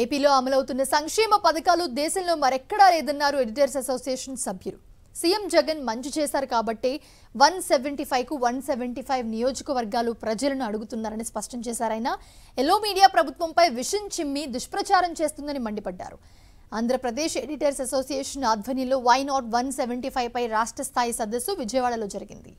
ఏపీలో అమలవుతున్న సంక్షేమ పథకాలు దేశంలో మరెక్కడా లేదన్నారు ఎడిటర్స్ అసోసియేషన్ సభ్యులు. సీఎం జగన్ మంచి చేశారు కాబట్టి 175 కు 175 నియోజకవర్గాలు ప్రజలను అడుగుతున్నారని స్పష్టం చేశారు. ఆయన ఎల్లో మీడియా ప్రభుత్వంపై విషం చిమ్మి దుష్ప్రచారం చేస్తుందని మండిపడ్డారు. ఆంధ్రప్రదేశ్ ఎడిటర్స్ అసోసియేషన్ ఆధ్వర్యంలో వై నాట్ 175 పై రాష్ట్ర స్థాయి సదస్సు విజయవాడలో జరిగింది.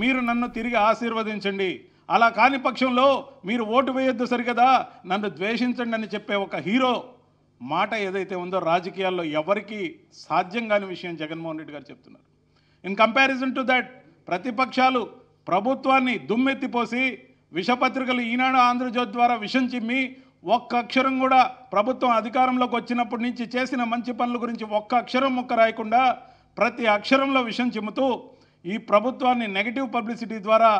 మీరు నన్ను తిరిగి ఆశీర్వదించండి, అలా కాని పక్షంలో మీరు ఓటు వేయొద్దు సరికదా, నన్ను ద్వేషించండి అని చెప్పే ఒక హీరో మాట ఏదైతే ఉందో రాజకీయాల్లో ఎవరికి సాధ్యం కాని విషయం జగన్మోహన్ రెడ్డి గారు చెప్తున్నారు. ఇన్ కంపారిజన్ టు దట్ ప్రతిపక్షాలు ప్రభుత్వాన్ని దుమ్మెత్తిపోసి విషపత్రికలు ఈనాడు ఆంధ్రజ్యోతి ద్వారా విషం చిమ్మి ఒక్క అక్షరం కూడా ప్రభుత్వం అధికారంలోకి వచ్చినప్పటి నుంచి చేసిన మంచి పనుల గురించి ఒక్క అక్షరం ముక్క రాయకుండా ప్రతి అక్షరంలో విషం చిమ్ముతూ ఈ ప్రభుత్వాన్ని నెగటివ్ పబ్లిసిటీ ద్వారా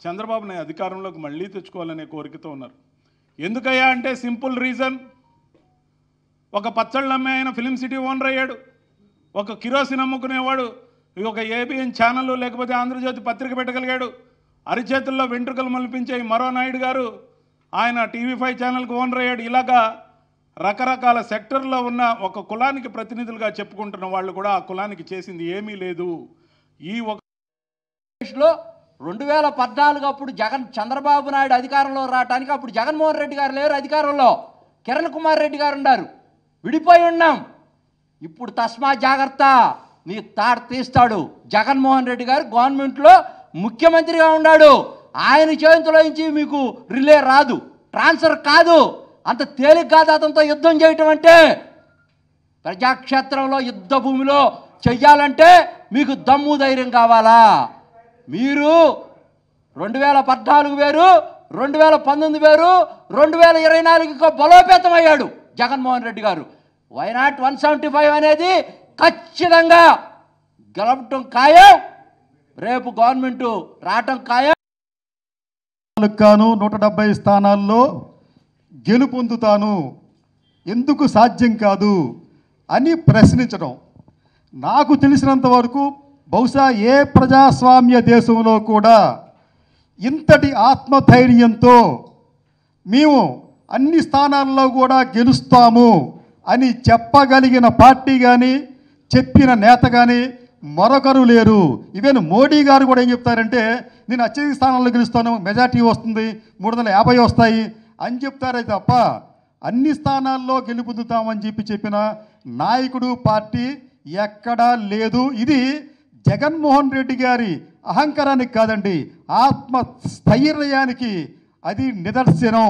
చంద్రబాబుని అధికారంలోకి మళ్ళీ తెచ్చుకోవాలనే కోరికతో ఉన్నారు. ఎందుకయ్యా అంటే సింపుల్ రీజన్, ఒక పచ్చళ్ళు అమ్మే ఆయన ఫిలిం సిటీ ఓనర్ అయ్యాడు, ఒక కిరోసిన్ అమ్ముకునేవాడు ఒక ఏబిఎన్ ఛానల్ లేకపోతే ఆంధ్రజ్యోతి పత్రిక పెట్టగలిగాడు, అరిచేతుల్లో వెంట్రుకలు మలిపించే మరో నాయుడు గారు ఆయన టీవీ5 ఛానల్కి ఓనర్ అయ్యాడు. ఇలాగా రకరకాల సెక్టర్లో ఉన్న ఒక కులానికి ప్రతినిధులుగా చెప్పుకుంటున్న వాళ్ళు కూడా ఆ కులానికి చేసింది ఏమీ లేదు. ఈ ఒక 2014 అప్పుడు చంద్రబాబు నాయుడు అధికారంలో రావడానికి అప్పుడు జగన్మోహన్ రెడ్డి గారు లేరు అధికారంలో, కిరణ్ కుమార్ రెడ్డి గారు ఉన్నారు, విడిపోయి ఉన్నాం. ఇప్పుడు తస్మా జాగ్రత్త, మీ తాడు తీస్తాడు. జగన్మోహన్ రెడ్డి గారు గవర్నమెంట్లో ముఖ్యమంత్రిగా ఉన్నాడు, ఆయన చేతిలో నుంచి మీకు రిలే రాదు, ట్రాన్స్ఫర్ కాదు. అంత తేలిక కాదు అతనితో యుద్ధం చేయటం అంటే. ప్రజాక్షేత్రంలో యుద్ధ భూమిలో చెయ్యాలంటే మీకు దమ్ము ధైర్యం కావాలా. మీరు 2014 వేరు, 2019 వేరు, 2024 బలోపేతం అయ్యాడు జగన్మోహన్ రెడ్డి గారు. వై నాట్ 175 అనేది ఖచ్చితంగా గెలవటం ఖాయం, రేపు గవర్నమెంట్ రావటం ఖాయం. 170 స్థానాల్లో గెలుపొందుతాను, ఎందుకు సాధ్యం కాదు అని ప్రశ్నించడం. నాకు తెలిసినంత వరకు బహుశా ఏ ప్రజాస్వామ్య దేశంలో కూడా ఇంతటి ఆత్మధైర్యంతో మేము అన్ని స్థానాల్లో కూడా గెలుస్తాము అని చెప్పగలిగిన పార్టీ కానీ చెప్పిన నేత కానీ మరొకరు లేరు. ఈవెన్ మోడీ గారు కూడా ఏం చెప్తారంటే, నేను అత్యధిక స్థానాల్లో గెలుస్తాను, మెజార్టీ వస్తుంది, 350 వస్తాయి అని చెప్తారే తప్ప అన్ని స్థానాల్లో గెలుపొందుతామని చెప్పిన నాయకుడు పార్టీ ఎక్కడా లేదు. ఇది జగన్మోహన్ రెడ్డి గారి అహంకారానికి కాదండి, ఆత్మస్థైర్యానికి అది నిదర్శనం.